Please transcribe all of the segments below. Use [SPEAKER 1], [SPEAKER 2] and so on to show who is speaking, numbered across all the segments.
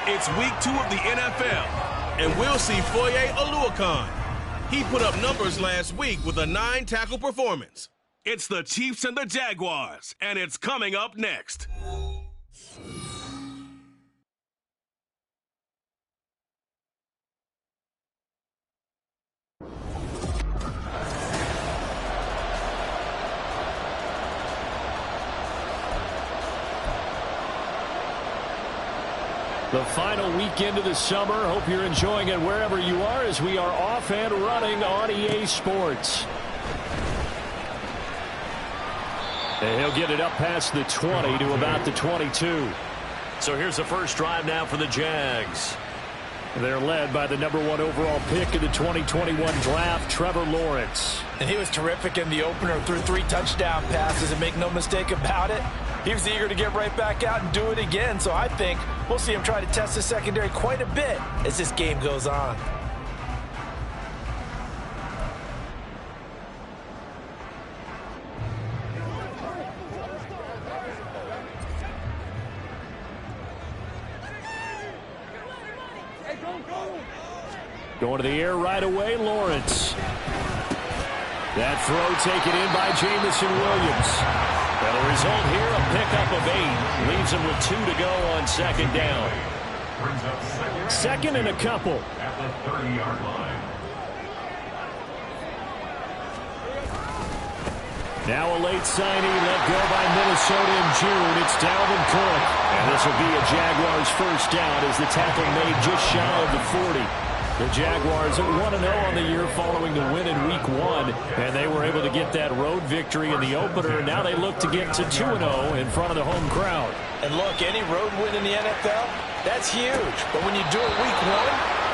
[SPEAKER 1] It's week 2 of the NFL, and we'll see Foye Oluokun. He put up numbers last week with a 9-tackle performance. It's the Chiefs and the Jaguars, and it's coming up next.
[SPEAKER 2] The final weekend of the summer. Hope you're enjoying it wherever you are as we are off and running on EA Sports. And he'll get it up past the 20 to about the 22. So here's the first drive now for the Jags. They're led by the #1 overall pick in the 2021 draft, Trevor Lawrence.
[SPEAKER 3] And he was terrific in the opener, threw 3 touchdown passes, and make no mistake about it, he was eager to get right back out and do it again. So I think we'll see him try to test the secondary quite a bit as this game goes on.
[SPEAKER 2] Going to the air right away, Lawrence. That throw taken in by Jamison Williams. Well, the result here, a pickup of 8. Leaves him with 2 to go on second down. Second and a couple.
[SPEAKER 4] At the 30-yard line.
[SPEAKER 2] Now a late signee let go by Minnesota in June. It's Dalvin Cook. And this will be a Jaguars first down as the tackle made just shy of the 40. The Jaguars at 1-0 on the year following the win in Week 1, and they were able to get that road victory in the opener, and now they look to get to 2-0 in front of the home crowd.
[SPEAKER 3] And look, any road win in the NFL, that's huge. But when you do it Week 1,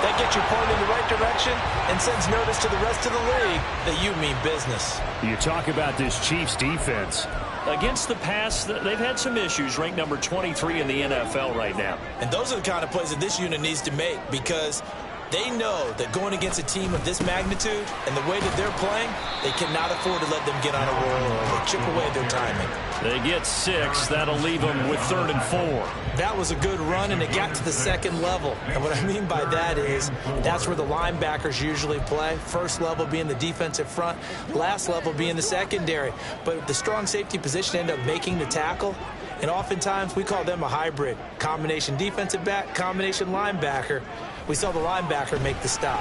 [SPEAKER 3] that gets you pointed in the right direction and sends notice to the rest of the league that you mean business.
[SPEAKER 2] You talk about this Chiefs defense. Against the pass, they've had some issues, ranked number 23 in the NFL right now.
[SPEAKER 3] And those are the kind of plays that this unit needs to make because they know that going against a team of this magnitude and the way that they're playing, they cannot afford to let them get on a roll or chip away their timing.
[SPEAKER 2] They get 6. That'll leave them with 3rd and 4.
[SPEAKER 3] That was a good run, and it got to the second level. And what I mean by that is that's where the linebackers usually play. First level being the defensive front, last level being the secondary. But the strong safety position ended up making the tackle. And oftentimes we call them a hybrid. Combination defensive back, combination linebacker. We saw the linebacker make the stop.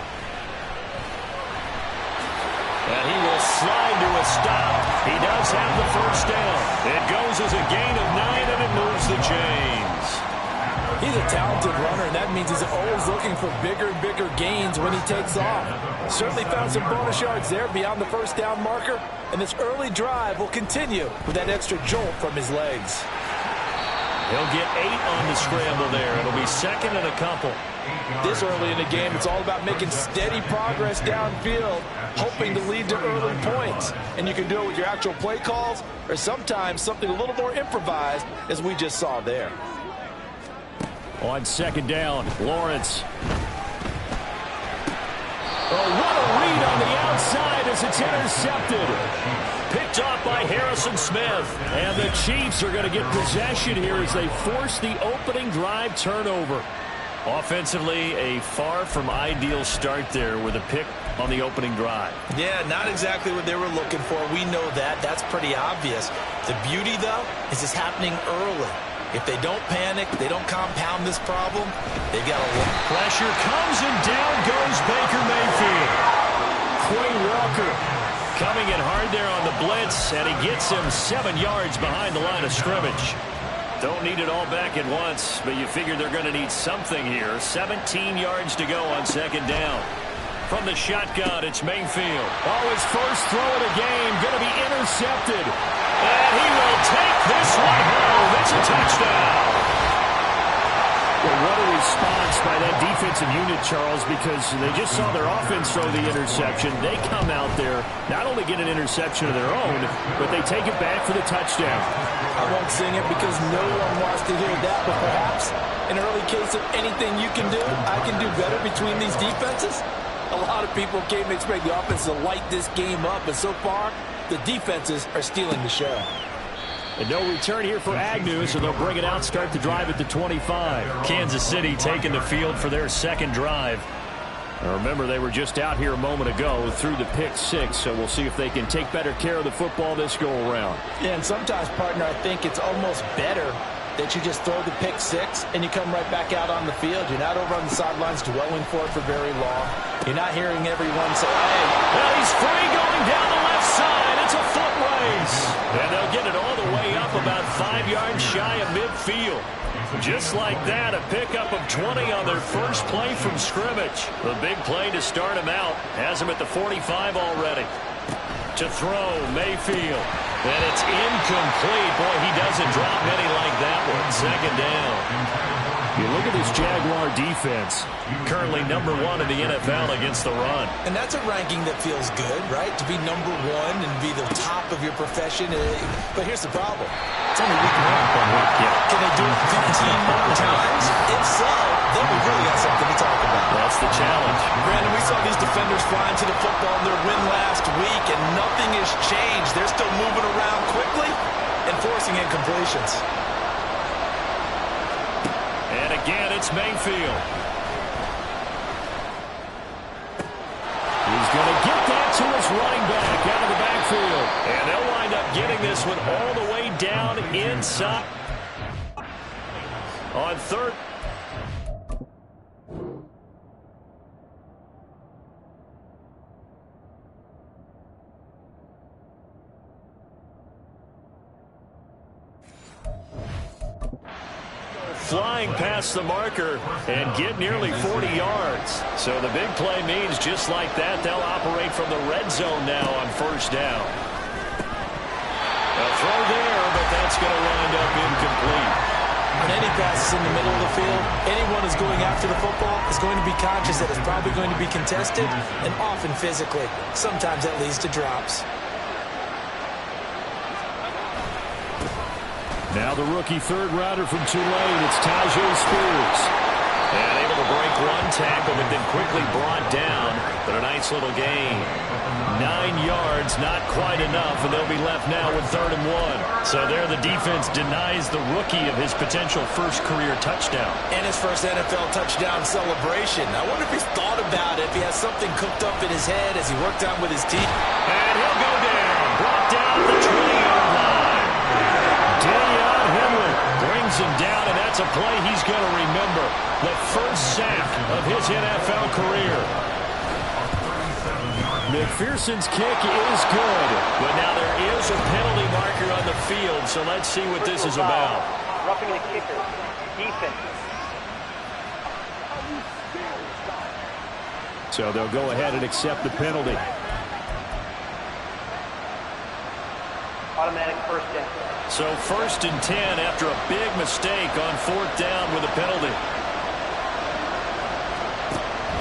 [SPEAKER 2] And he will slide to a stop. He does have the first down. It goes as a gain of 9, and it moves the chains.
[SPEAKER 3] He's a talented runner, and that means he's always looking for bigger and bigger gains when he takes off. Certainly found some bonus yards there beyond the first down marker, and this early drive will continue with that extra jolt from his legs.
[SPEAKER 2] He'll get 8 on the scramble there. It'll be second and a couple.
[SPEAKER 3] This early in the game, it's all about making steady progress downfield, hoping to lead to early points. And you can do it with your actual play calls or sometimes something a little more improvised, as we just saw there.
[SPEAKER 2] On second down, Lawrence. Oh, what a read on the outside as it's intercepted. Picked off by Harrison Smith. And the Chiefs are going to get possession here as they force the opening drive turnover. Offensively, a far from ideal start there with a pick on the opening drive.
[SPEAKER 3] Yeah, not exactly what they were looking for. We know that. That's pretty obvious. The beauty, though, is it's happening early. If they don't panic, they don't compound this problem, they've got a lot.
[SPEAKER 2] Pressure comes and down goes Baker Mayfield. Quay Walker coming in hard there on the blitz, and he gets him 7 yards behind the line of scrimmage. Don't need it all back at once, but you figure they're going to need something here. 17 yards to go on second down. From the shotgun, it's Mayfield. Oh, his first throw of the game, going to be intercepted. And he will take this one home. It's a touchdown. Well, what a response by that defensive unit, Charles, because they just saw their offense throw the interception. They come out there, not only get an interception of their own, but they take it back for the touchdown.
[SPEAKER 3] I won't sing it because no one wants to hear that, but perhaps in an early case of anything you can do, I can do better between these defenses. A lot of people came to expect the offense to light this game up, but so far, the defenses are stealing the show.
[SPEAKER 2] And no return here for Agnew, so they'll bring it out, start the drive at the 25. Kansas City taking the field for their second drive. Now remember, they were just out here a moment ago through the pick 6, so we'll see if they can take better care of the football this go-around.
[SPEAKER 3] Yeah, and sometimes, partner, I think it's almost better that you just throw the pick 6 and you come right back out on the field. You're not over on the sidelines dwelling for it for very long. You're not hearing everyone say, hey.
[SPEAKER 2] Well, he's free going down the left side. It's a foot race. And they'll get it all the way up about 5 yards shy of midfield. Just like that, a pickup of 20 on their first play from scrimmage. The big play to start him out. Has him at the 45 already. To throw, Mayfield. And it's incomplete. Boy, he doesn't drop many like that one. Second down. You look at this Jaguar defense, currently number 1 in the NFL against the run.
[SPEAKER 3] And that's a ranking that feels good, right? To be number 1 and be the top of your profession. But here's the problem. It's only week 1.
[SPEAKER 2] Yeah.
[SPEAKER 3] Can they do it 15 more times? If so, then we really got something to talk about.
[SPEAKER 2] That's the challenge.
[SPEAKER 3] Brandon, we saw these defenders flying to the football in their win last week, and nothing has changed. They're still moving around quickly and forcing incompletions.
[SPEAKER 2] And again, it's Mayfield. He's going to get that to his running back out of the backfield. And they'll wind up getting this one all the way down inside. On third. Flying past the marker and get nearly 40 yards. So the big play means just like that, they'll operate from the red zone now on first down. A throw there, but that's going to wind up incomplete.
[SPEAKER 3] On any passes in the middle of the field, anyone who's going after the football is going to be conscious that it's probably going to be contested and often physically. Sometimes that leads to drops.
[SPEAKER 2] Now the rookie third rounder from Tulane, it's Tyjae Spears. And able to break one tackle, but then quickly brought down. But a nice little gain. 9 yards, not quite enough, and they'll be left now with 3rd and 1. So there the defense denies the rookie of his potential first career touchdown.
[SPEAKER 3] And his first NFL touchdown celebration. I wonder if he's thought about it, if he has something cooked up in his head as he worked on with his team.
[SPEAKER 2] And he'll go down. Brought down at the 20-yard line. Deion Henry brings him down, and that's a play he's going to remember. The first sack of his NFL career. McPherson's kick is good, but now there is a penalty marker on the field, so let's see what this is about.
[SPEAKER 5] Roughing the kicker. Defense.
[SPEAKER 2] So they'll go ahead and accept the penalty.
[SPEAKER 5] Automatic first down.
[SPEAKER 2] So 1st and 10 after a big mistake on 4th down with a penalty.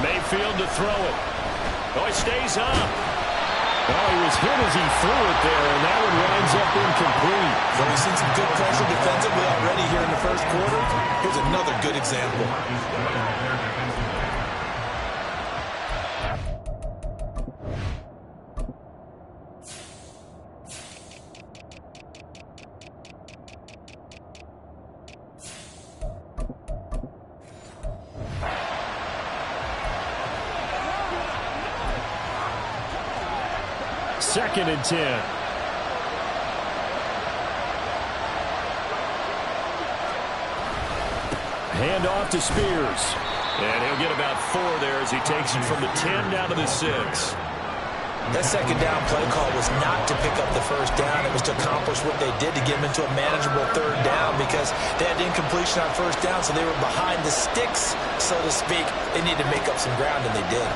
[SPEAKER 2] Mayfield to throw it. Oh, he stays up. Oh, he was hit as he threw it there, and that one winds up incomplete.
[SPEAKER 3] So we've seen some good pressure defensively already here in the first quarter. Here's another good example.
[SPEAKER 2] Second and 10. Hand off to Spears. And he'll get about 4 there as he takes it from the 10 down to the 6.
[SPEAKER 3] That second down play call was not to pick up the first down. It was to accomplish what they did to get them into a manageable 3rd down because they had incompletion on first down, so they were behind the sticks, so to speak. They needed to make up some ground, and they did.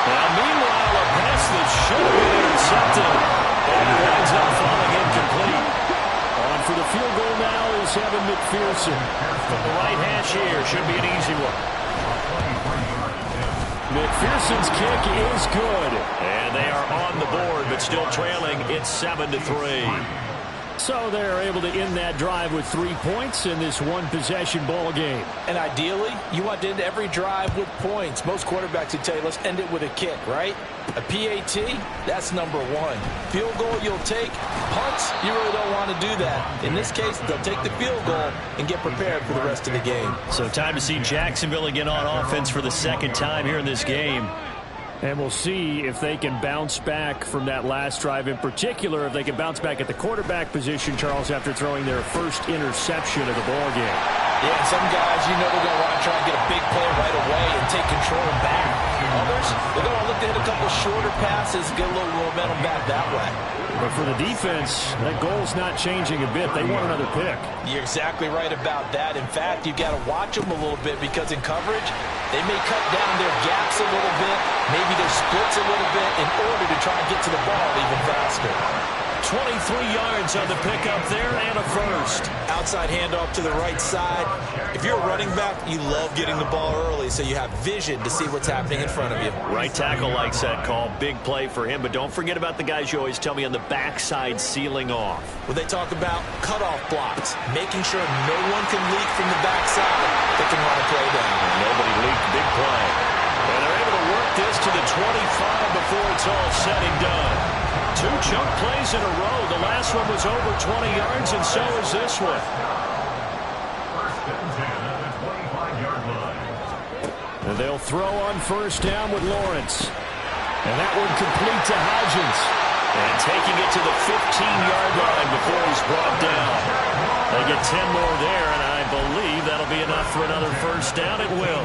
[SPEAKER 2] Now, meanwhile, a pass that should have been intercepted, and it winds up falling incomplete. On for the field goal now is Evan McPherson. From the right hash here, should be an easy one. McPherson's kick is good, and they are on the board, but still trailing. It's 7-3. So they're able to end that drive with 3 points in this one-possession ball game.
[SPEAKER 3] And ideally, you want to end every drive with points. Most quarterbacks would tell you, let's end it with a kick, right? A PAT, that's number one. Field goal you'll take. Punts, you really don't want to do that. In this case, they'll take the field goal and get prepared for the rest of the game.
[SPEAKER 2] So time to see Jacksonville again on offense for the second time here in this game. And we'll see if they can bounce back from that last drive. In particular, if they can bounce back at the quarterback position, Charles, after throwing their first interception of the ball game.
[SPEAKER 3] Yeah, some guys, you know, they're going to want to try and get a big play right away and take control back. Others, they're going to look to hit a couple shorter passes, get a little momentum back that way.
[SPEAKER 2] But for the defense, that goal's not changing a bit. They want another pick.
[SPEAKER 3] You're exactly right about that. In fact, you've got to watch them a little bit because in coverage, they may cut down their gaps a little bit, maybe their splits a little bit in order to try and get to the ball even faster.
[SPEAKER 2] 23 yards on the pickup there and a first.
[SPEAKER 3] Outside handoff to the right side. If you're a running back, you love getting the ball early so you have vision to see what's happening in front of you.
[SPEAKER 2] Right tackle likes that call. Big play for him. But don't forget about the guys you always tell me on the backside sealing off.
[SPEAKER 3] When they talk about cutoff blocks, making sure no one can leak from the backside that can run a play down.
[SPEAKER 2] Nobody leaked. Big play. And they're able to work this to the 25 before it's all said and done. 2 chunk plays in a row. The last one was over 20 yards, and so is this one.
[SPEAKER 4] First and 10 at the 25-yard line.
[SPEAKER 2] And they'll throw on first down with Lawrence. And that one complete to Hodgins. And taking it to the 15-yard line before he's brought down. They get 10 more there, and I believe that'll be enough for another first down. It will.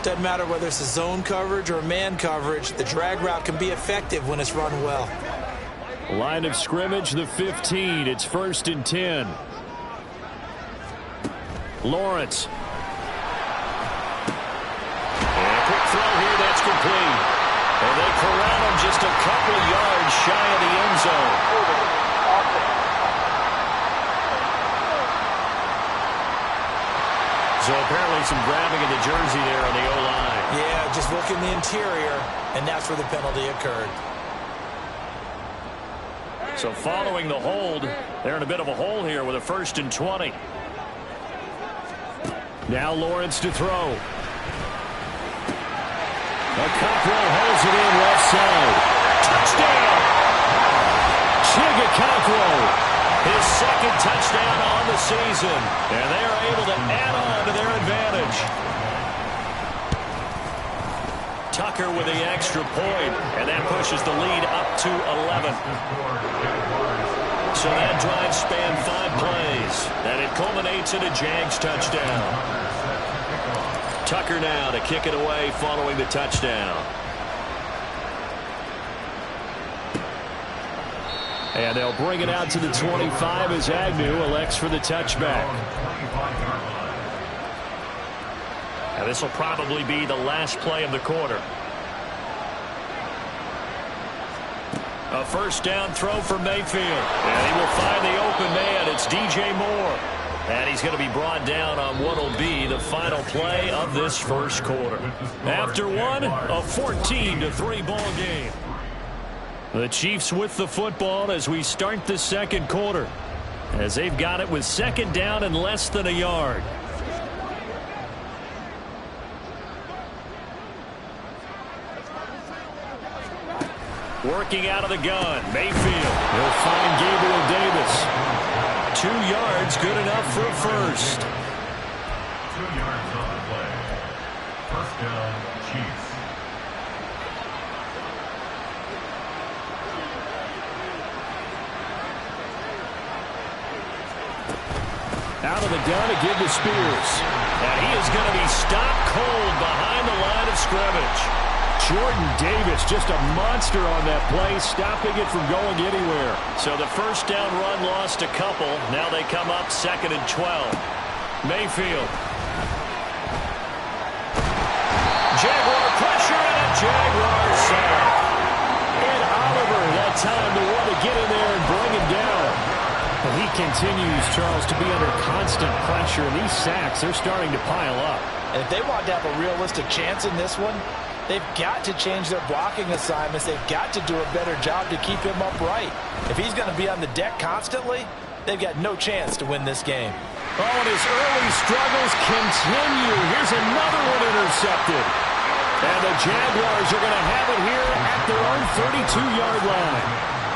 [SPEAKER 3] Doesn't matter whether it's a zone coverage or man coverage, the drag route can be effective when it's run well.
[SPEAKER 2] Line of scrimmage, the 15. It's first and 10. Lawrence. And a quick throw here, that's complete. And they corral him just a couple of yards shy of the end zone. So apparently some grabbing of the jersey there on the O-line.
[SPEAKER 3] Yeah, just look in the interior, and that's where the penalty occurred.
[SPEAKER 2] So following the hold, they're in a bit of a hole here with a first and 20. Now Lawrence to throw. Cockrell holds it in left side. Touchdown! Chigga Cockrell. His second touchdown on the season. And they are able to add on to their advantage. Tucker with the extra point. And that pushes the lead up to 11. So that drive spanned 5 plays. And it culminates in a Jags touchdown. Tucker now to kick it away following the touchdown. And they'll bring it out to the 25 as Agnew elects for the touchback. Now this will probably be the last play of the quarter. A first down throw for Mayfield. And he will find the open man. It's DJ Moore. And he's going to be brought down on what will be the final play of this first quarter. After one, a 14-3 ball game. The Chiefs with the football as we start the second quarter, as they've got it with second down and less than a yard. Working out of the gun, Mayfield. He'll find Gabriel Davis. 2 yards, good enough for a first.
[SPEAKER 4] 2 yards on the play. First down, Chiefs.
[SPEAKER 2] Out of the gun to give to Spears. And he is going to be stopped cold behind the line of scrimmage. Jordan Davis, just a monster on that play, stopping it from going anywhere. So the first down run lost a couple. Now they come up 2nd and 12. Mayfield. Jaguar pressure and a Jaguar sack. And Oliver that time to want to get in there and bring him down. And he continues, Charles, to be under constant pressure. And these sacks, they're starting to pile up.
[SPEAKER 3] And if they want to have a realistic chance in this one, They've got to change their blocking assignments. They've got to do a better job to keep him upright. If he's going to be on the deck constantly, they've got no chance to win this game.
[SPEAKER 2] Oh, and his early struggles continue. Here's another one intercepted. And the Jaguars are going to have it here at their own 32-yard line.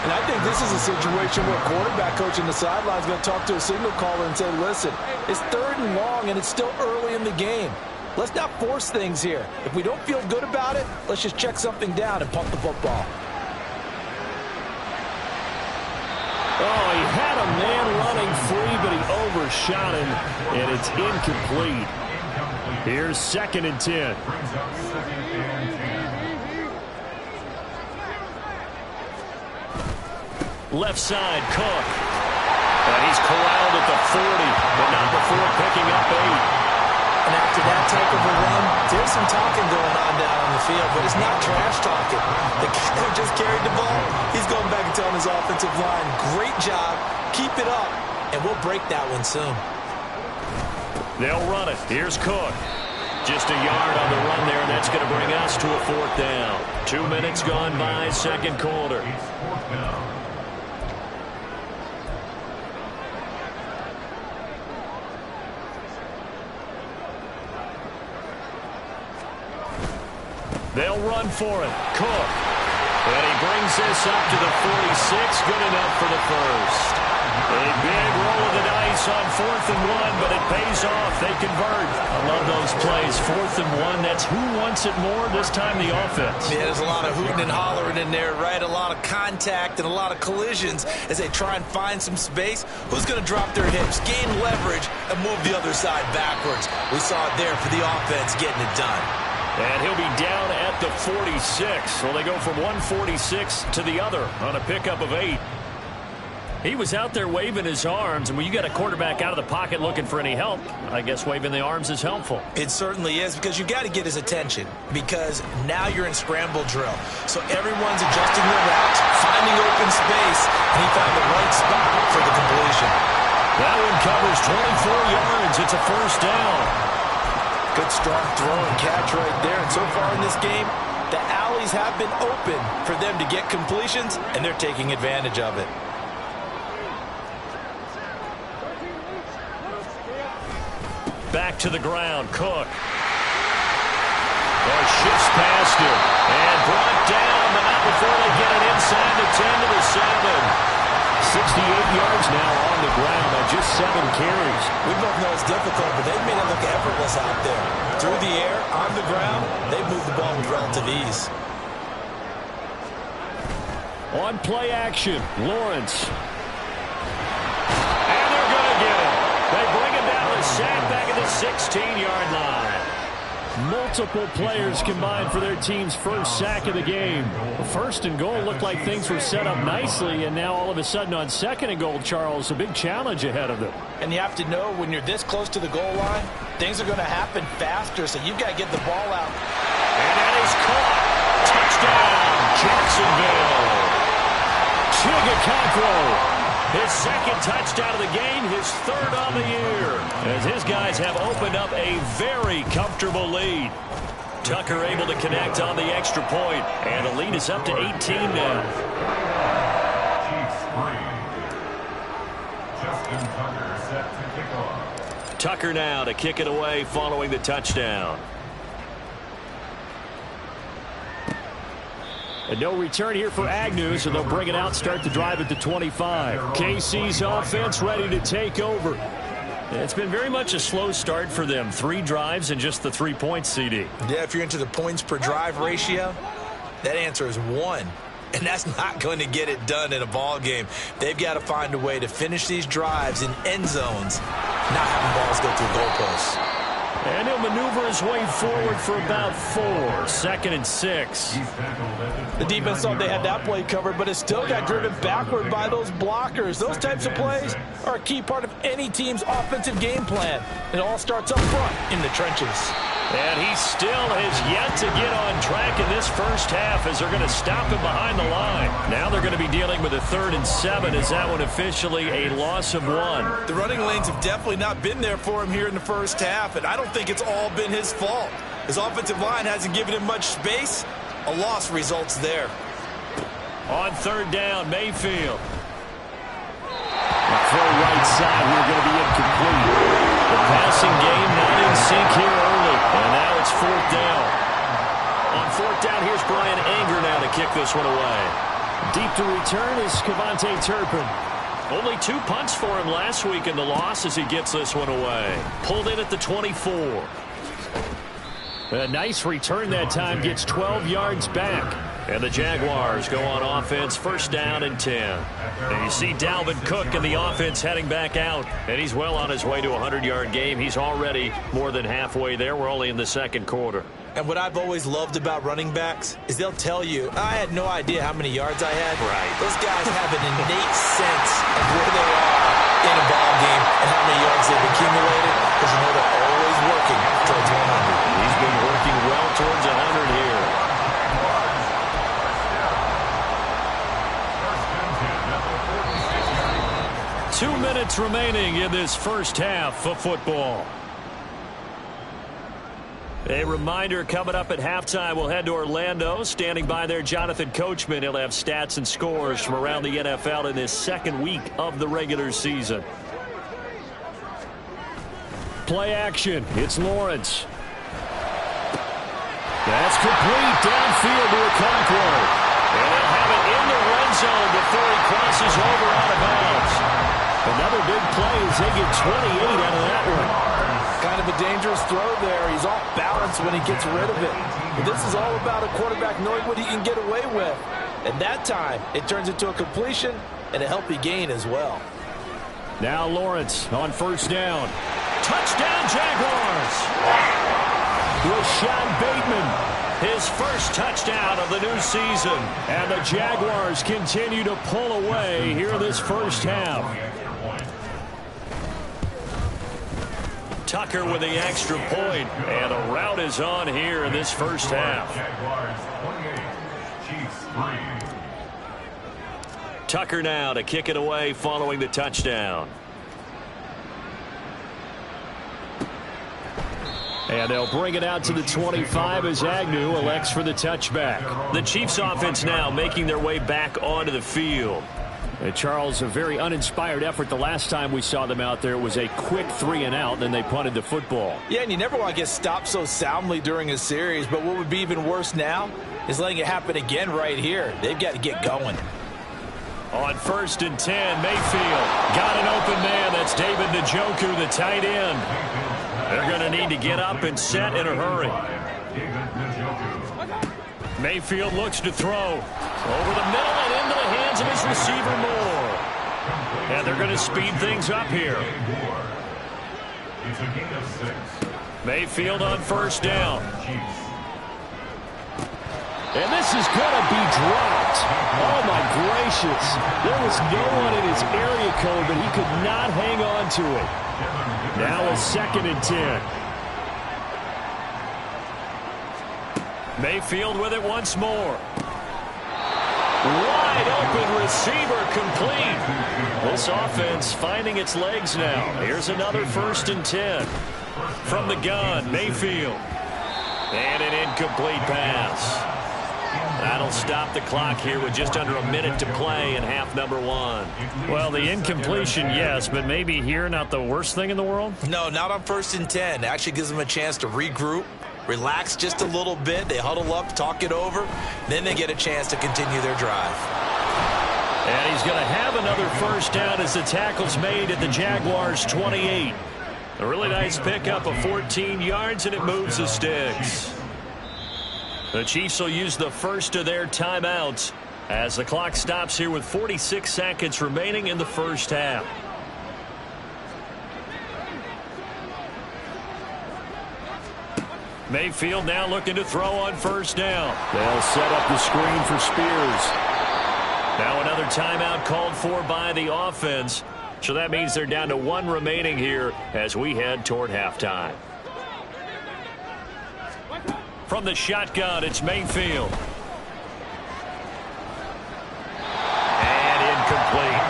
[SPEAKER 3] And I think this is a situation where quarterback coach in the sideline is going to talk to a signal caller and say, listen, it's 3rd and long, and it's still early in the game. Let's not force things here. If we don't feel good about it, let's just check something down and punt the football.
[SPEAKER 2] Oh, he had a man running free, but he overshot him, and it's incomplete. Here's 2nd and 10. Left side, Cook. And he's corralled at the 40, but not before picking up 8.
[SPEAKER 3] And after that type of a run, there's some talking going on down on the field, but it's not trash talking. The guy who just carried the ball, he's going back and telling his offensive line, great job, keep it up, and we'll break that one soon.
[SPEAKER 2] They'll run it. Here's Cook. Just a yard on the run there, and that's going to bring us to a 4th down. 2 minutes gone by, 2nd quarter. They'll run for it. Cook. And he brings this up to the 46. Good enough for the first. A big roll of the dice on 4th and 1, but it pays off. They convert. I love those plays. 4th and 1. That's who wants it more, this time the offense.
[SPEAKER 3] Yeah, there's a lot of hooting and hollering in there, right? A lot of contact and a lot of collisions as they try and find some space. Who's going to drop their hips, gain leverage, and move the other side backwards? We saw it there for the offense getting it done.
[SPEAKER 2] And he'll be down at the 46. So they go from 146 to the other on a pickup of 8. He was out there waving his arms, and when you got a quarterback out of the pocket looking for any help, I guess waving the arms is helpful.
[SPEAKER 3] It certainly is, because you got to get his attention, because now you're in scramble drill. So everyone's adjusting their routes, finding open space, and he found the right spot for the completion.
[SPEAKER 2] That one covers 24 yards. It's a 1st down.
[SPEAKER 3] Good strong throw and catch right there. And so far in this game, the alleys have been open for them to get completions, and they're taking advantage of it.
[SPEAKER 2] Back to the ground, Cook. Oh, shifts past him. And brought down, but not before they get it inside the 10 to the 7. 68 yards now on the ground on just 7 carries.
[SPEAKER 3] We both know it's difficult, but they've made it look effortless out there. Through the air, on the ground, they've moved the ball with relative ease.
[SPEAKER 2] On play action, Lawrence. And they're going to get him. They bring him down the sack back at the 16-yard line. Multiple players combined for their team's first sack of the game. 1st and goal looked like things were set up nicely, and now all of a sudden on 2nd and goal, Charles, a big challenge ahead of them.
[SPEAKER 3] And you have to know when you're this close to the goal line, things are going to happen faster, so you've got to get the ball out.
[SPEAKER 2] And that is caught. Touchdown, Jacksonville. Chigaconkwo. His 2nd touchdown of the game, his 3rd on the year. As his guys have opened up a very comfortable lead. Tucker able to connect on the extra point, and the lead is up to 18 now.
[SPEAKER 4] Justin Tucker set to kick off.
[SPEAKER 2] Tucker now to kick it away following the touchdown. And no return here for Agnew, so they'll bring it out, start the drive at the 25. KC's offense ready to take over. It's been very much a slow start for them. 3 drives and just the 3 points, CD.
[SPEAKER 3] Yeah, if you're into the points per drive ratio, that answer is 1. And that's not going to get it done in a ball game. They've got to find a way to finish these drives in end zones, not having balls go through goalposts.
[SPEAKER 2] And he'll maneuver his way forward for about 4. 2nd and 6.
[SPEAKER 3] The defense thought they had that play covered, but it still got driven backward by those blockers. Those types of plays are a key part of any team's offensive game plan. It all starts up front in the trenches.
[SPEAKER 2] And he still has yet to get on track in this first half as they're going to stop him behind the line. Now they're going to be dealing with a 3rd and 7. Is that one officially a loss of 1?
[SPEAKER 3] The running lanes have definitely not been there for him here in the first half, and I don't think it's all been his fault. His offensive line hasn't given him much space. A loss results there.
[SPEAKER 2] On third down, Mayfield. The throw right side here going to be incomplete. The passing game not in sync here early. And now it's fourth down. On fourth down, here's Brian Anger now to kick this one away. Deep to return is Kevontae Turpin. Only 2 punts for him last week in the loss as he gets this one away. Pulled in at the 24. A nice return that time, gets 12 yards back. And the Jaguars go on offense, first down and 10. And you see Dalvin Cook in the offense heading back out. And he's well on his way to a 100-yard game. He's already more than halfway there. We're only in the second quarter.
[SPEAKER 3] And what I've always loved about running backs is they'll tell you, I had no idea how many yards I had.
[SPEAKER 2] Right.
[SPEAKER 3] Those guys have an innate sense of where they are in a ball game and how many yards they've accumulated, because you know they're always working towards 100.
[SPEAKER 2] He's been working well towards 100 here. 2 minutes remaining in this first half of football. A reminder, coming up at halftime, we'll head to Orlando. Standing by there, Jonathan Coachman. He'll have stats and scores from around the NFL in this second week of the regular season. Play action. It's Lawrence. That's complete downfield to Okonkwo. And they'll have it in the red zone before he crosses over out of bounds. Another big play as they get 28 out of that one.
[SPEAKER 3] Kind of a dangerous throw there. He's off balance when he gets rid of it. But this is all about a quarterback knowing what he can get away with. And that time, it turns into a completion and a healthy gain as well.
[SPEAKER 2] Now Lawrence on first down. Touchdown Jaguars! Rashad Bateman, his first touchdown of the new season. And the Jaguars continue to pull away here this first half. Tucker with the extra point, and a rout is on here in this first half. Tucker now to kick it away following the touchdown. And they'll bring it out to the 25 as Agnew elects for the touchback. The Chiefs offense now making their way back onto the field. And Charles, a very uninspired effort. The last time we saw them out there was a quick 3 and out, and then they punted the football.
[SPEAKER 3] Yeah, and you never want to get stopped so soundly during a series, but what would be even worse now is letting it happen again right here. They've got to get going.
[SPEAKER 2] On first and 10, Mayfield got an open man. That's David Njoku, the tight end. They're going to need to get up and set in a hurry. Mayfield looks to throw over the middle and into the hands of his receiver Moore. And they're going to speed things up here. Mayfield on first down. And this is going to be dropped. Oh, my gracious. There was no one in his area code, but he could not hang on to it. Now a second and 10. Mayfield with it once more. Wide open receiver complete. This offense finding its legs now. Here's another first and 10. From the gun, Mayfield. And an incomplete pass. That'll stop the clock here with just under a minute to play in half number 1. Well, the incompletion, yes, but maybe here not the worst thing in the world?
[SPEAKER 3] No, not on first and 10. It actually gives them a chance to regroup, relax just a little bit. They huddle up, talk it over. Then they get a chance to continue their drive.
[SPEAKER 2] And he's going to have another first down as the tackle's made at the Jaguars' 28. A really nice pickup of 14 yards, and it moves the sticks. The Chiefs will use the first of their timeouts as the clock stops here with 46 seconds remaining in the first half. Mayfield now looking to throw on first down. They'll set up the screen for Spears. Now another timeout called for by the offense. So that means they're down to 1 remaining here as we head toward halftime. From the shotgun, it's Mayfield. And incomplete.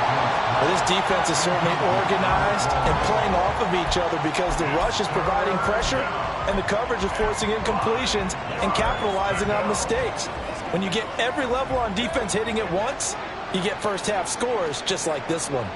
[SPEAKER 3] Well, this defense is certainly organized and playing off of each other because the rush is providing pressure and the coverage is forcing incompletions and capitalizing on mistakes. When you get every level on defense hitting at once, you get first-half scores just like this one.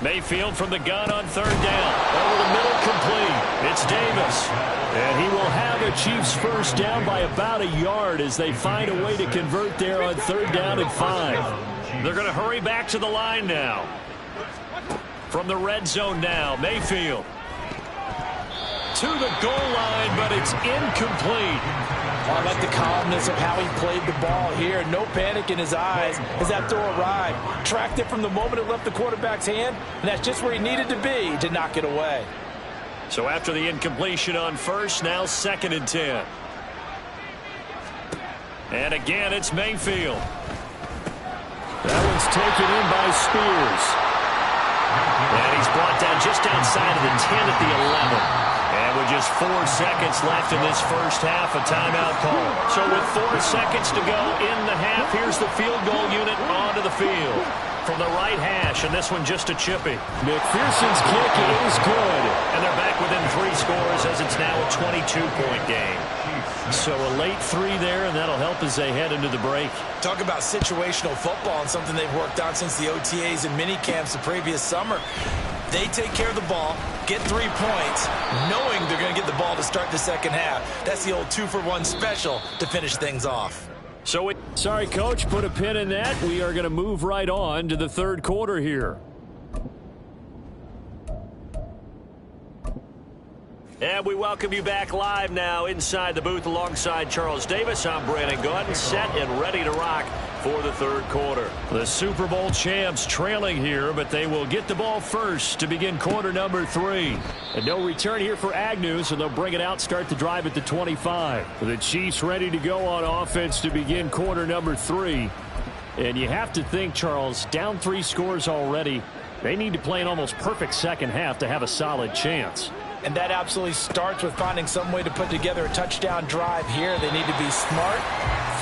[SPEAKER 2] Mayfield from the gun on third down. Over the middle, complete. It's Davis. And he will have a Chiefs first down by about a yard as they find a way to convert there on third down and 5. They're going to hurry back to the line now. From the red zone now, Mayfield. To the goal line, but it's incomplete.
[SPEAKER 3] I like the calmness of how he played the ball here. No panic in his eyes as that throw arrived. Tracked it from the moment it left the quarterback's hand, and that's just where he needed to be to knock it away.
[SPEAKER 2] So after the incompletion on first, now 2nd and 10. And again, it's Mayfield. That one's taken in by Spears. And he's brought down just outside of the 10 at the 11. And with just 4 seconds left in this first half, a timeout call. So with 4 seconds to go in the half, here's the field goal unit onto the field. From the right hash, and this one just a chippy. McPherson's kick is good. And they're back within 3 scores as it's now a 22-point game. So a late 3 there, and that'll help as they head into the break.
[SPEAKER 3] Talk about situational football and something they've worked on since the OTAs and mini camps the previous summer. They take care of the ball, get 3 points, knowing they're going to get the ball to start the second half. That's the old 2-for-1 special to finish things off.
[SPEAKER 2] So, sorry, Coach, put a pin in that. We are going to move right on to the third quarter here. And we welcome you back live now inside the booth alongside Charles Davis. I'm Brandon Gordon, set and ready to rock for the third quarter. The Super Bowl champs trailing here, but they will get the ball first to begin quarter number 3. And no return here for Agnew, so they'll bring it out, start the drive at the 25. The Chiefs ready to go on offense to begin quarter number 3. And you have to think, Charles, down 3 scores already. They need to play an almost perfect second half to have a solid chance.
[SPEAKER 3] And that absolutely starts with finding some way to put together a touchdown drive here. They need to be smart,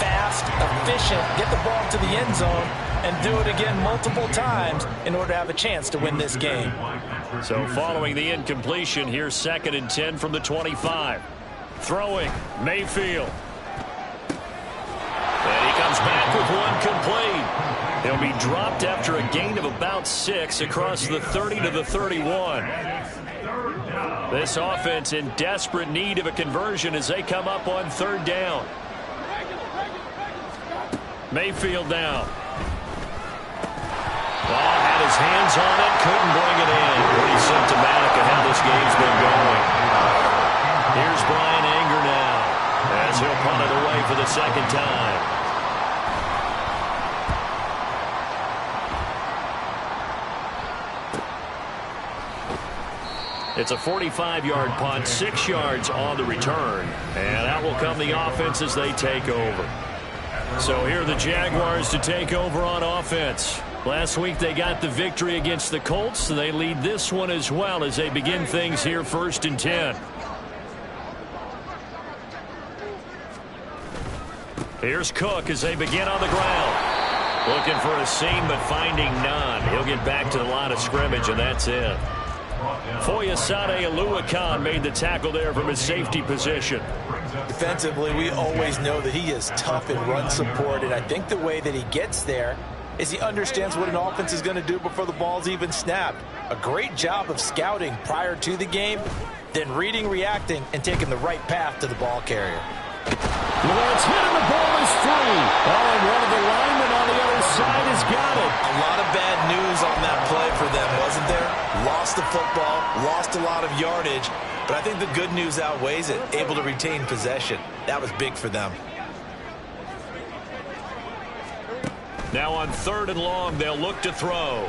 [SPEAKER 3] fast, efficient, get the ball to the end zone, and do it again multiple times in order to have a chance to win this game.
[SPEAKER 2] So following the incompletion, here's 2nd and 10 from the 25. Throwing, Mayfield. And he comes back with one complete. He'll be dropped after a gain of about 6 across the 30 to the 31. This offense in desperate need of a conversion as they come up on third down. Mayfield down. Ball had his hands on it, couldn't bring it in. Pretty symptomatic of how this game's been going. Here's Brian Anger now as he'll punt it away for the second time. It's a 45-yard punt, 6 yards on the return. And that will come the offense as they take over. So here are the Jaguars to take over on offense. Last week they got the victory against the Colts, so they lead this one as well as they begin things here 1st and 10. Here's Cook as they begin on the ground. Looking for a seam but finding none. He'll get back to the line of scrimmage, and that's it. Foyesade Oluwakan made the tackle there from his safety position.
[SPEAKER 3] Defensively, we always know that he is tough in run support, and I think the way that he gets there is he understands what an offense is going to do before the ball's even snapped. A great job of scouting prior to the game, then reading, reacting, and taking the right path to the ball carrier.
[SPEAKER 2] Lawrence hit and the ball is free. Oh, and one of the linemen on the other side has got it.
[SPEAKER 3] A lot of bad news on that play for them, wasn't there? Lost the football, lost a lot of yardage, but I think the good news outweighs it. Able to retain possession. That was big for them.
[SPEAKER 2] Now on 3rd and long, they'll look to throw.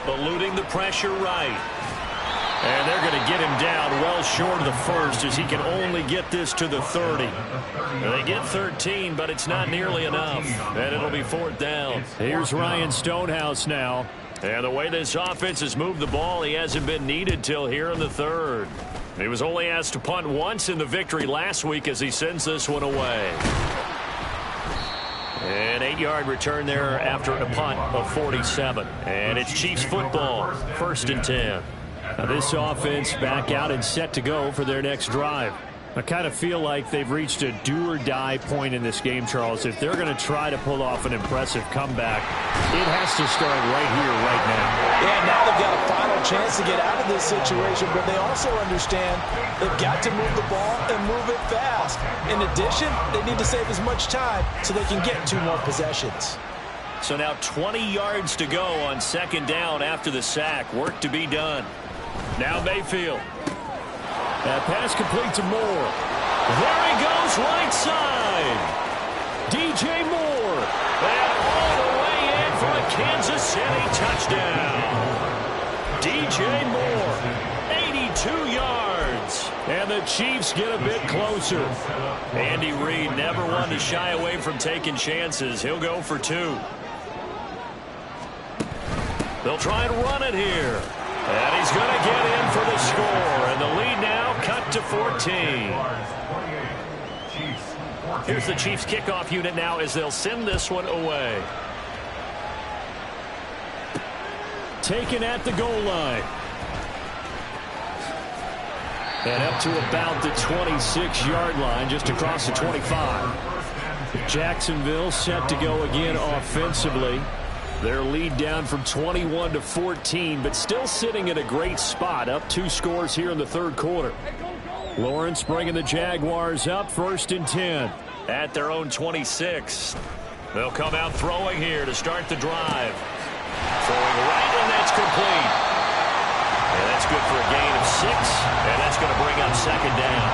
[SPEAKER 2] Eluding the pressure right. And they're going to get him down well short of the first as he can only get this to the 30. They get 13, but it's not nearly enough. And it'll be 4th down. Here's Ryan Stonehouse now. And the way this offense has moved the ball, he hasn't been needed till here in the 3rd. He was only asked to punt once in the victory last week as he sends this one away. An 8-yard return there after a punt of 47. And it's Chiefs football, 1st and 10. Now this offense back out and set to go for their next drive. I kind of feel like they've reached a do-or-die point in this game, Charles. If they're going to try to pull off an impressive comeback, it has to start right here, right now.
[SPEAKER 3] Yeah, now they've got a final chance to get out of this situation, but they also understand they've got to move the ball and move it fast. In addition, they need to save as much time so they can get 2 more possessions.
[SPEAKER 2] So now 20 yards to go on 2nd down after the sack. Work to be done. Now Mayfield. That pass complete to Moore. There he goes, right side. DJ Moore. And all the way in for a Kansas City touchdown. DJ Moore, 82 yards. And the Chiefs get a bit closer. Andy Reid never one to shy away from taking chances. He'll go for 2. They'll try and run it here. And he's going to get in for the score. And the lead now cut to 14. Here's the Chiefs kickoff unit now as they'll send this one away. Taken at the goal line. And up to about the 26-yard line, just across the 25. Jacksonville set to go again offensively. Their lead down from 21 to 14, but still sitting in a great spot, up 2 scores here in the 3rd quarter. Lawrence bringing the Jaguars up, 1st and 10. At their own 26. They'll come out throwing here to start the drive. Throwing right, and that's complete. And that's good for a gain of 6, and that's going to bring up 2nd down.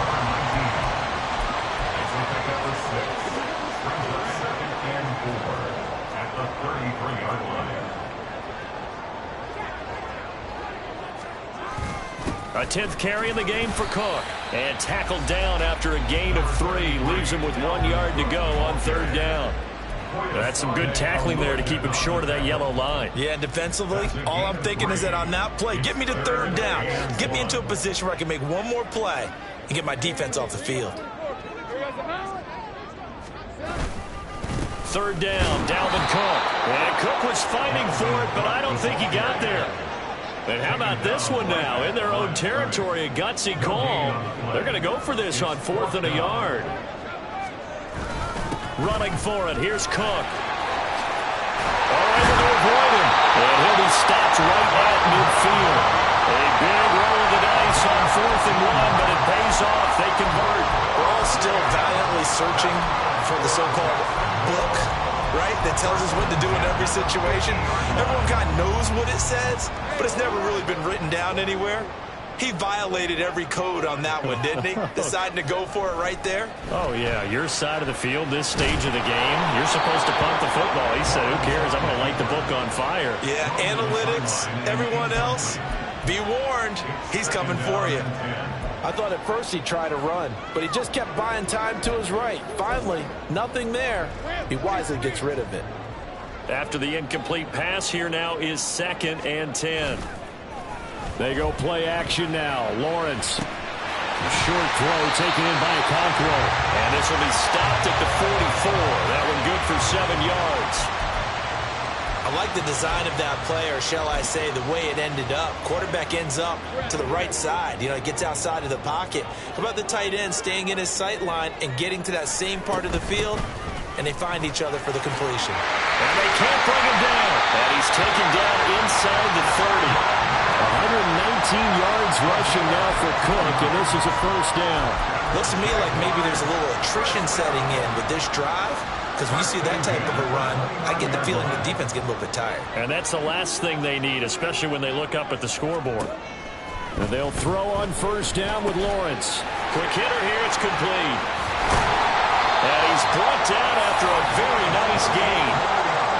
[SPEAKER 2] A 10th carry in the game for Cook. And tackled down after a gain of 3. Leaves him with 1 yard to go on 3rd down. That's some good tackling there to keep him short of that yellow line.
[SPEAKER 3] Yeah, and defensively, all I'm thinking is that on that play, get me to 3rd down. Get me into a position where I can make 1 more play and get my defense off the field.
[SPEAKER 2] 3rd down, Dalvin Cook. And Cook was fighting for it, but I don't think he got there. And how about this one now? In their own territory, a gutsy call. They're going to go for this on 4th and a yard. Running for it. Here's Cook. Able to avoid him. And he'll be stopped right at midfield. A big roll of the dice on 4th and 1, but it pays off. They convert.
[SPEAKER 3] We're all still valiantly searching for the so-called book, right, that tells us what to do in every situation. Everyone kind of knows what it says, but it's never really been written down anywhere. He violated every code on that one, didn't he? Deciding to go for it right there.
[SPEAKER 2] Oh, yeah. Your side of the field, this stage of the game, you're supposed to punt the football. He said, who cares? I'm going to light the book on fire.
[SPEAKER 3] Yeah, analytics, everyone else, be warned. He's coming for you. I thought at first he'd try to run, but he just kept buying time to his right. Finally, nothing there. He wisely gets rid of it.
[SPEAKER 2] After the incomplete pass, here now is 2nd and 10. They go play action now. Lawrence. A short throw taken in by Okonkwo. And this will be stopped at the 44. That one good for 7 yards.
[SPEAKER 3] I like the design of that play, or shall I say the way it ended up. Quarterback ends up to the right side. You know, he gets outside of the pocket. How about the tight end staying in his sight line and getting to that same part of the field? And they find each other for the completion.
[SPEAKER 2] And they can't bring him down. And he's taken down inside the 30. 119 yards rushing now for Cook, and this is a 1st down.
[SPEAKER 3] Looks to me like maybe there's a little attrition setting in with this drive, because when you see that type of a run, I get the feeling the defense get a little bit tired.
[SPEAKER 2] And that's the last thing they need, especially when they look up at the scoreboard. And they'll throw on 1st down with Lawrence. Quick hitter here, it's complete. And he's brought down after a very nice gain.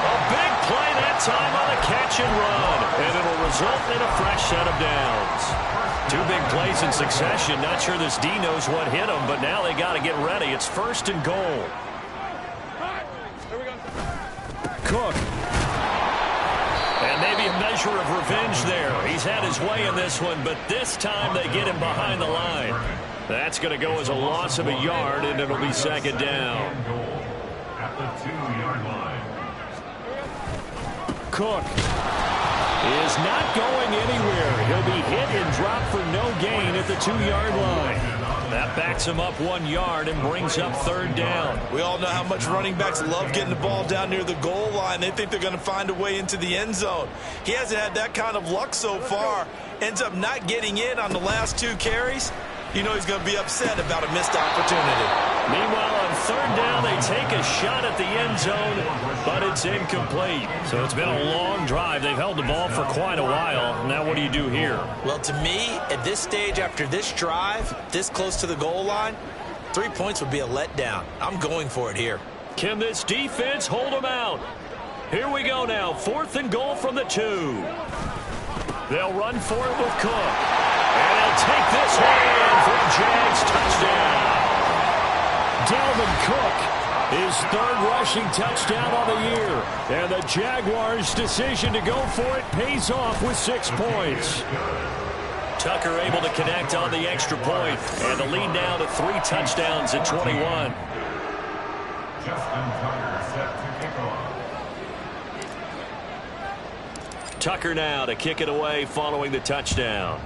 [SPEAKER 2] A big play that time on the catch and run. And it'll result in a fresh set of downs. 2 big plays in succession. Not sure this D knows what hit him, but now they got to get ready. It's 1st and goal. Cook. And maybe a measure of revenge there. He's had his way in this one, but this time they get him behind the line. That's going to go as a loss of a yard, and it'll be 2nd down.
[SPEAKER 4] the 2-yard line.
[SPEAKER 2] Cook is not going anywhere. He'll be hit and dropped for no gain at the 2-yard line. That backs him up 1 yard and brings up 3rd down.
[SPEAKER 3] We all know how much running backs love getting the ball down near the goal line. They think they're going to find a way into the end zone. He hasn't had that kind of luck so far. Ends up not getting in on the last 2 carries. You know he's going to be upset about a missed opportunity.
[SPEAKER 2] Meanwhile, on 3rd down, they take a shot at the end zone, but it's incomplete. So it's been a long drive. They've held the ball for quite a while. Now what do you do here?
[SPEAKER 3] Well, to me, at this stage, after this drive, this close to the goal line, 3 points would be a letdown. I'm going for it here.
[SPEAKER 2] Can this defense hold them out? Here we go now. 4th and goal from the 2. They'll run for it with Cook. And they'll take this one in for a Jags touchdown. Dalvin Cook, his 3rd rushing touchdown on the year. And the Jaguars' decision to go for it pays off with 6 points. Tucker able to connect on the extra point. And the lead now to 3 touchdowns at 21.
[SPEAKER 4] Justin Tucker set to kick off.
[SPEAKER 2] Tucker now to kick it away following the touchdown.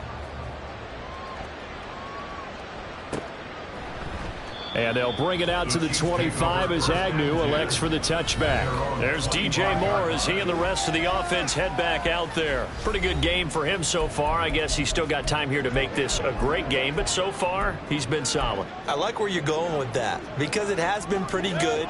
[SPEAKER 2] And they'll bring it out to the 25 as Agnew elects for the touchback. There's DJ Moore as he and the rest of the offense head back out there. Pretty good game for him so far. I guess he's still got time here to make this a great game, but so far he's been solid.
[SPEAKER 3] I like where you're going with that because it has been pretty good,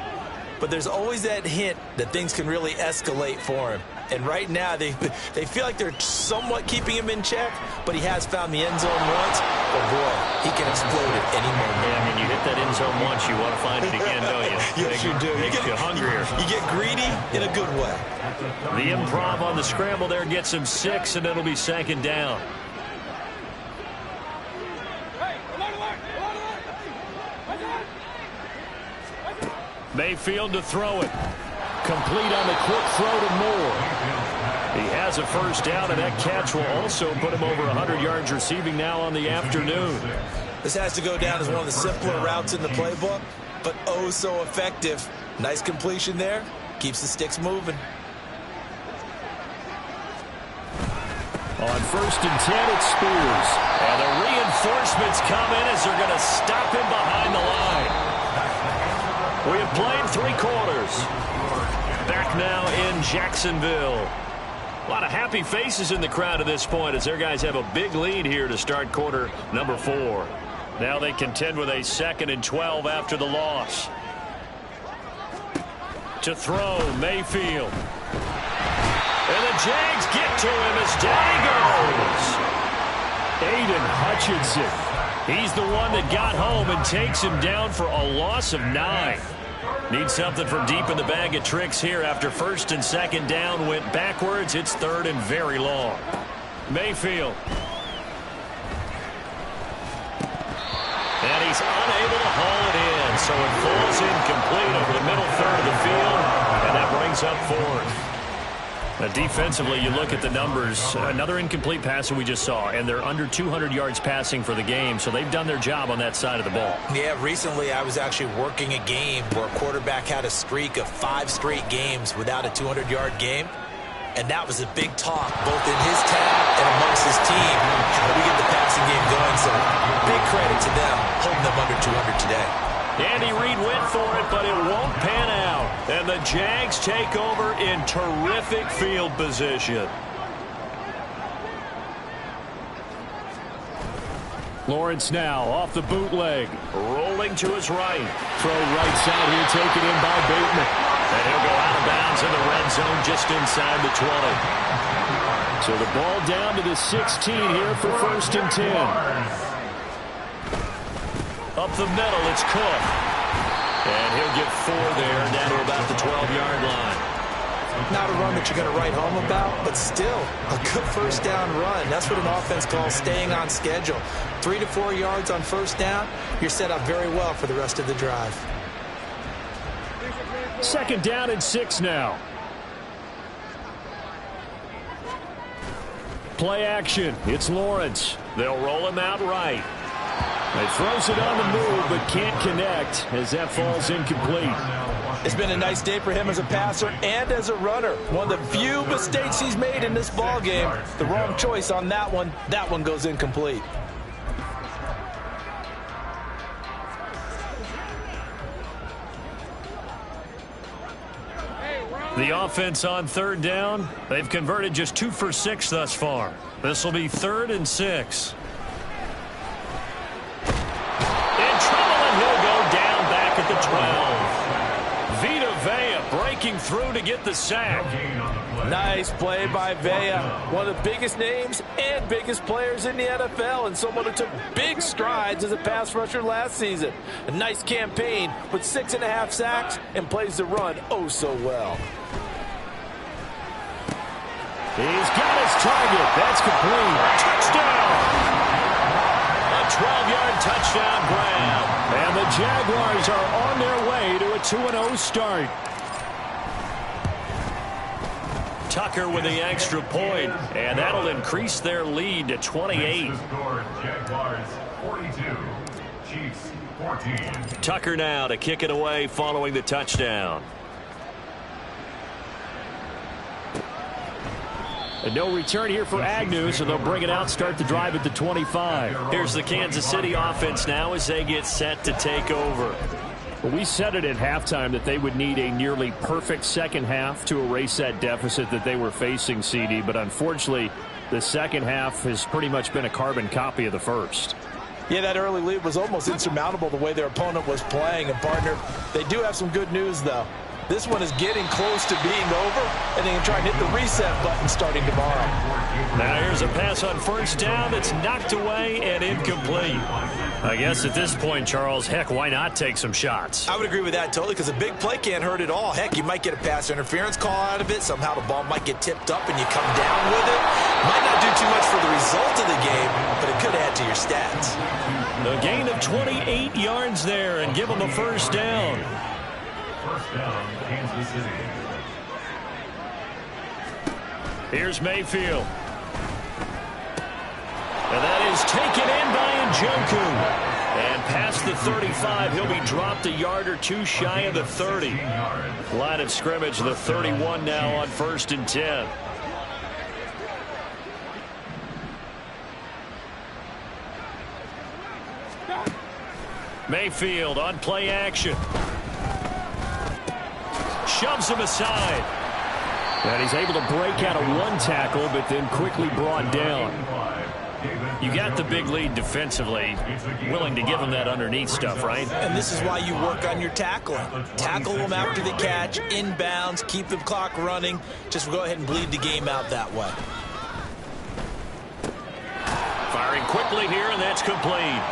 [SPEAKER 3] but there's always that hint that things can really escalate for him. And right now, they feel like they're somewhat keeping him in check, but he has found the end zone once. But, boy, he can explode at any moment.
[SPEAKER 2] Yeah, I mean, you hit that end zone once, you want to find it again, don't you?
[SPEAKER 3] Yes, you do.
[SPEAKER 2] Makes you hungrier.
[SPEAKER 3] You get greedy in a good way.
[SPEAKER 2] The improv on the scramble there gets him 6, and it'll be 2nd down. Mayfield to throw it. Complete on the quick throw to Moore. He has a 1st down, and that catch will also put him over 100 yards receiving now on the afternoon.
[SPEAKER 3] This has to go down as one of the simpler routes in the playbook, but oh so effective. Nice completion there. Keeps the sticks moving.
[SPEAKER 2] On 1st and 10, it's Spears. And the reinforcements come in as they're going to stop him behind the line. We have played 3 quarters. Back now in Jacksonville. A lot of happy faces in the crowd at this point as their guys have a big lead here to start quarter number 4. Now they contend with a 2nd and 12 after the loss. To throw, Mayfield. And the Jags get to him as down he goes. Aiden Hutchinson. He's the one that got home and takes him down for a loss of 9. Need something from deep in the bag of tricks here after 1st and 2nd down went backwards. It's 3rd and very long. Mayfield. And he's unable to haul it in, so it falls incomplete over the middle 3rd of the field, and that brings up 4th. Now, defensively, you look at the numbers. Another incomplete pass that we just saw, and they're under 200 yards passing for the game, so they've done their job on that side of the ball.
[SPEAKER 3] Yeah, recently I was actually working a game where a quarterback had a streak of 5 straight games without a 200-yard game, and that was a big talk, both in his tab and amongst his team. How do we get the passing game going? So big credit to them holding them under 200 today.
[SPEAKER 2] Andy Reid went for it, but it won't pan out. And the Jags take over in terrific field position. Lawrence now off the bootleg. Rolling to his right. Throw right side here taken in by Bateman. And he'll go out of bounds in the red zone just inside the 20. So the ball down to the 16 here for 1st and 10. Up the middle, it's Cook. And he'll get 4 there, down to about the 12-yard line.
[SPEAKER 3] Not a run that you're going to write home about, but still a good 1st down run. That's what an offense calls staying on schedule. 3 to 4 yards on 1st down, you're set up very well for the rest of the drive.
[SPEAKER 2] 2nd down and 6 now. Play action. It's Lawrence. They'll roll him out right. He throws it on the move, but can't connect as that falls incomplete.
[SPEAKER 3] It's been a nice day for him as a passer and as a runner. One of the few mistakes he's made in this ball game. The wrong choice on that one. That one goes incomplete.
[SPEAKER 2] The offense on third down. They've converted just 2 for 6 thus far. This will be 3rd and 6. In trouble, and he'll go down back at the 12. Vita Vea breaking through to get the sack.
[SPEAKER 3] Nice play by Vea. One of the biggest names and biggest players in the NFL, and someone who took big strides as a pass rusher last season. A nice campaign with 6.5 sacks and plays the run oh so well.
[SPEAKER 2] He's got his target. That's complete. Touchdown! A 12-yard touchdown grab. And the Jaguars are on their way to a 2-0 start. Tucker with the extra point, and that'll increase their lead to 28.
[SPEAKER 4] Jaguars 42, Chiefs 14.
[SPEAKER 2] Tucker now to kick it away following the touchdown. And no return here for Agnew, so they'll bring it out, start the drive at the 25. Here's the Kansas City offense now as they get set to take over.
[SPEAKER 6] Well, we said it at halftime that they would need a nearly perfect second half to erase that deficit that they were facing, CD. But unfortunately, the second half has pretty much been a carbon copy of the first.
[SPEAKER 3] Yeah, that early lead was almost insurmountable the way their opponent was playing. And, partner, they do have some good news, though. This one is getting close to being over, and they can try and hit the reset button starting tomorrow.
[SPEAKER 2] Now here's a pass on first down that's knocked away and incomplete. I guess at this point, Charles, heck, why not take some shots?
[SPEAKER 3] I would agree with that totally, because a big play can't hurt at all. Heck, you might get a pass interference call out of it. Somehow the ball might get tipped up and you come down with it. Might not do too much for the result of the game, but it could add to your stats.
[SPEAKER 2] A gain of 28 yards there and give them a first down.
[SPEAKER 4] First down, Kansas City.
[SPEAKER 2] Here's Mayfield. And that is taken in by Njoku. And past the 35, he'll be dropped a yard or two shy of the 30. Line of scrimmage, the 31 now on 1st and 10. Mayfield on play action. Shoves him aside.
[SPEAKER 6] And he's able to break out of one tackle, but then quickly brought down.
[SPEAKER 2] You got the big lead defensively. Willing to give him that underneath stuff, right?
[SPEAKER 3] And this is why you work on your tackling. Tackle them after the catch, inbounds, keep the clock running. Just go ahead and bleed the game out that way.
[SPEAKER 2] Firing quickly here, and that's complete.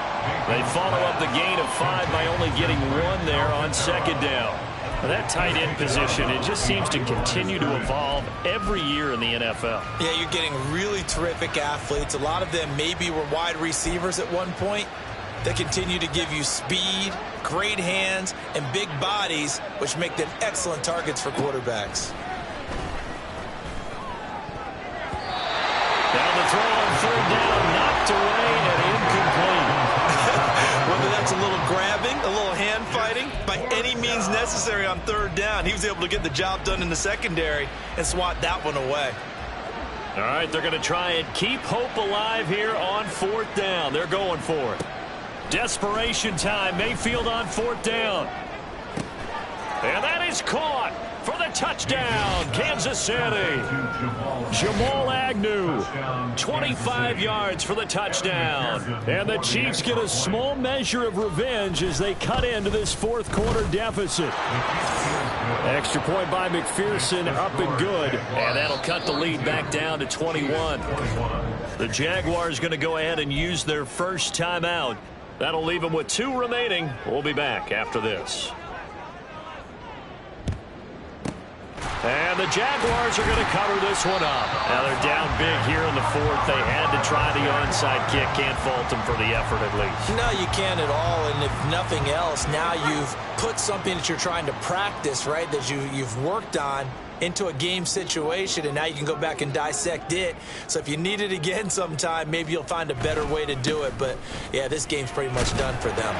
[SPEAKER 2] They follow up the gain of 5 by only getting 1 there on 2nd down. That tight end position, it just seems to continue to evolve every year in the NFL.
[SPEAKER 3] Yeah, you're getting really terrific athletes. A lot of them maybe were wide receivers at one point. They continue to give you speed, great hands, and big bodies, which make them excellent targets for quarterbacks.
[SPEAKER 2] Down the throw on 3rd down, knocked away and incomplete.
[SPEAKER 3] Whether that's a little grabbing, a little hand fighting, by any means necessary on 3rd down, he was able to get the job done in the secondary and swat that one away.
[SPEAKER 2] All right, they're going to try and keep hope alive here on 4th down. They're going for it. Desperation time. Mayfield on 4th down. And that is caught for the touchdown, Kansas City. Jamal Agnew, 25 yards for the touchdown. And the Chiefs get a small measure of revenge as they cut into this 4th quarter deficit. Extra point by McPherson, up and good. And that'll cut the lead back down to 21. The Jaguars going to go ahead and use their first timeout. That'll leave them with 2 remaining. We'll be back after this. And the Jaguars are going to cover this one up. Now they're down big here in the 4th. They had to try the onside kick. Can't fault them for the effort at least.
[SPEAKER 3] No, you can't at all. And if nothing else, now you've put something that you're trying to practice, right, that you've worked on into a game situation, and now you can go back and dissect it. So if you need it again sometime, maybe you'll find a better way to do it. But, yeah, this game's pretty much done for them.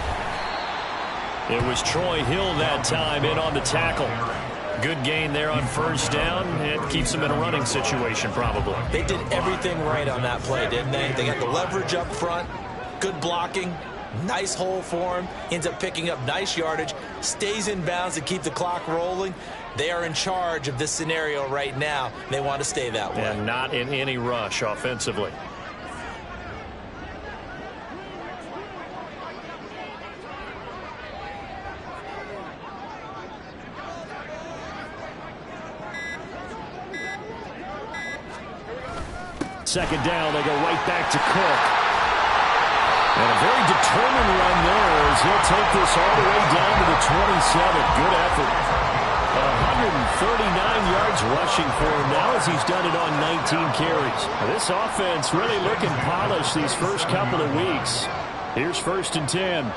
[SPEAKER 2] It was Troy Hill that time in on the tackle. Good gain there on first down. It keeps them in a running situation probably.
[SPEAKER 3] They did everything right on that play, didn't they? They got the leverage up front, good blocking, nice hole for him, ends up picking up nice yardage, stays in bounds to keep the clock rolling. They are in charge of this scenario right now. They want to stay that way.
[SPEAKER 2] And not in any rush offensively. Second down, they go right back to Cook. And a very determined run there as he'll take this all the way down to the 27. Good effort. 139 yards rushing for him now as he's done it on 19 carries. Now, this offense really looking polished these first couple of weeks. Here's 1st and 10.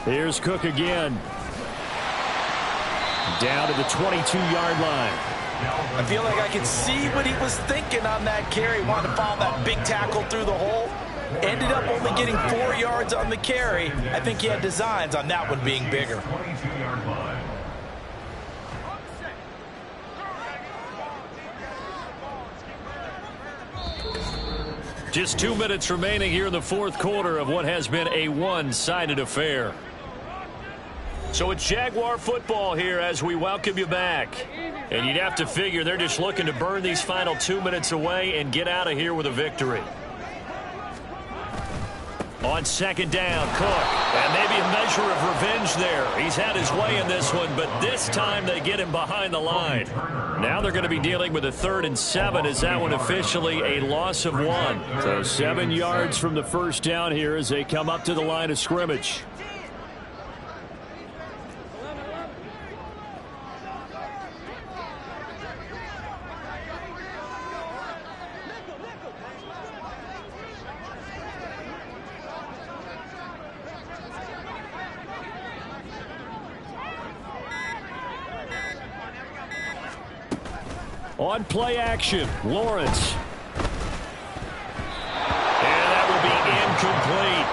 [SPEAKER 2] Here's Cook again. Down to the 22-yard line.
[SPEAKER 3] I feel like I can see what he was thinking on that carry. Wanted to follow that big tackle through the hole. Ended up only getting 4 yards on the carry. I think he had designs on that one being bigger.
[SPEAKER 4] 22-yard line.
[SPEAKER 2] Just 2 minutes remaining here in the fourth quarter of what has been a one-sided affair. So it's Jaguar football here as we welcome you back. And you'd have to figure they're just looking to burn these final 2 minutes away and get out of here with a victory. On second down, Cook. And maybe a measure of revenge there. He's had his way in this one, but this time they get him behind the line. Now they're going to be dealing with a 3rd and 7 as that one officially a loss of 1.
[SPEAKER 6] So 7 yards from the first down here as they come up to the line of scrimmage. On play action, Lawrence.
[SPEAKER 2] And that will be incomplete.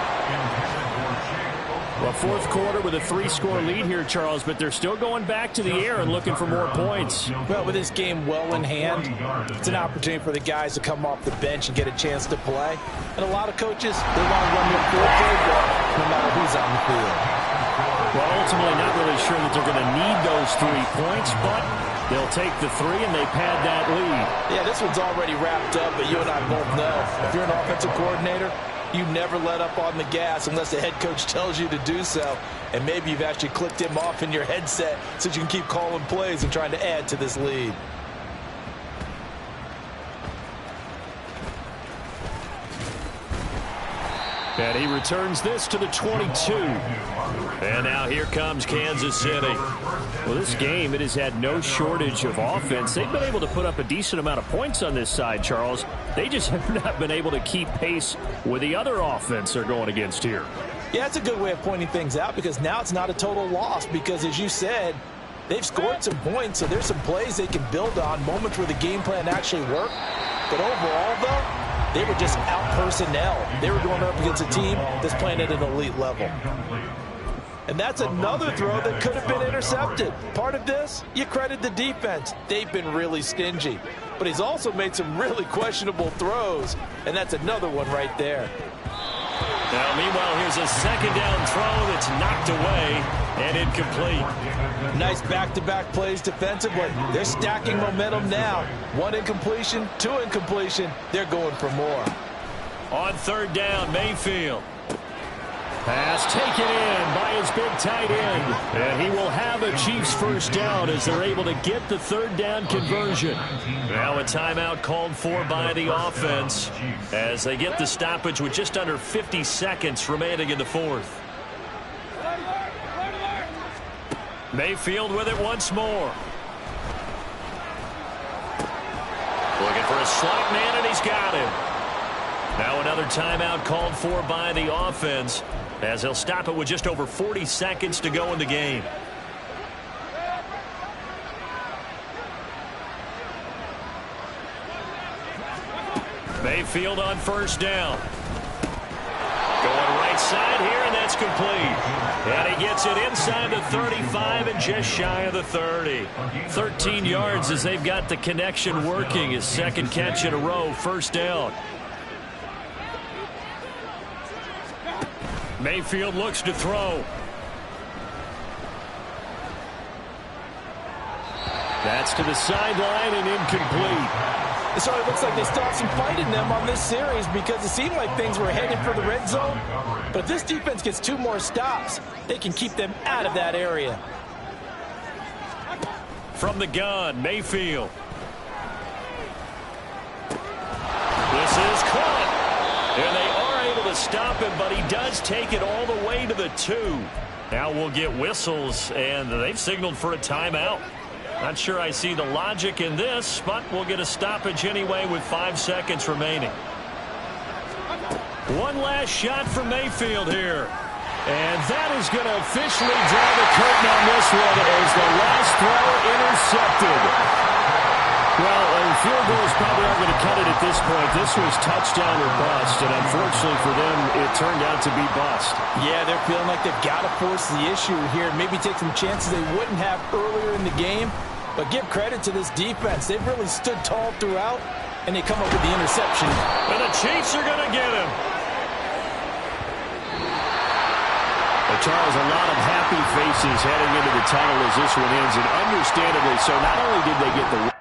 [SPEAKER 6] Well, fourth quarter with a 3-score lead here, Charles, but they're still going back to the air and looking for more points.
[SPEAKER 3] Well, with this game well in hand, it's an opportunity for the guys to come off the bench and get a chance to play. And a lot of coaches, they want to run their full playbook no matter who's on the field.
[SPEAKER 6] Well, ultimately not really sure that they're going to need those 3 points, but they'll take the 3 and they pad that lead.
[SPEAKER 3] Yeah, this one's already wrapped up, but you and I both know if you're an offensive coordinator, you never let up on the gas unless the head coach tells you to do so. And maybe you've actually clicked him off in your headset so you can keep calling plays and trying to add to this lead.
[SPEAKER 2] And he returns this to the 22. And now here comes Kansas City.
[SPEAKER 6] Well, this game, it has had no shortage of offense. They've been able to put up a decent amount of points on this side, Charles. They just have not been able to keep pace with the other offense they're going against here.
[SPEAKER 3] Yeah, that's a good way of pointing things out because now it's not a total loss because, as you said, they've scored some points, so there's some plays they can build on, moments where the game plan actually worked. But overall, though, they were just out personnel. They were going up against a team that's playing at an elite level. And that's another throw that could have been intercepted. Part of this, you credit the defense. They've been really stingy. But he's also made some really questionable throws, and that's another one right there.
[SPEAKER 2] Now, meanwhile, here's a second down throw that's knocked away and incomplete.
[SPEAKER 3] Nice back-to-back plays defensively. They're stacking momentum now. 1 incompletion, 2 incompletion. They're going for more.
[SPEAKER 2] On third down, Mayfield.
[SPEAKER 6] Pass taken in by his big tight end. And he will have a Chiefs first down as they're able to get the third down conversion.
[SPEAKER 2] Now a timeout called for by the offense as they get the stoppage with just under 50 seconds remaining in the fourth. Mayfield with it once more. Looking for a slot man, and he's got him. Now another timeout called for by the offense, as they'll stop it with just over 40 seconds to go in the game. Mayfield on first down. Going right side here, and that's complete. And he gets it inside the 35 and just shy of the 30. 13 yards as they've got the connection working. His second catch in a row, first down. Mayfield looks to throw. That's to the sideline and incomplete.
[SPEAKER 3] So it looks like they still have some fight in them on this series because it seemed like things were headed for the red zone. But if this defense gets 2 more stops, they can keep them out of that area.
[SPEAKER 2] From the gun, Mayfield. This is caught. And they are able to stop him, but he does take it all the way to the 2. Now we'll get whistles, and they've signaled for a timeout. Not sure I see the logic in this, but we'll get a stoppage anyway with 5 seconds remaining. One last shot for Mayfield here. And that is going to officially draw the curtain on this one as the last throw intercepted. Well, a field goal is probably not going to cut it at this point. This was touchdown or bust, and unfortunately for them, it turned out to be bust.
[SPEAKER 3] Yeah, they're feeling like they've got to force the issue here. Maybe take some chances they wouldn't have earlier in the game. But give credit to this defense. They've really stood tall throughout, and they come up with the interception.
[SPEAKER 2] And the Chiefs are going to get him.
[SPEAKER 6] Well, Charles, a lot of happy faces heading into the tunnel as this one ends, and understandably so. Not only did they get the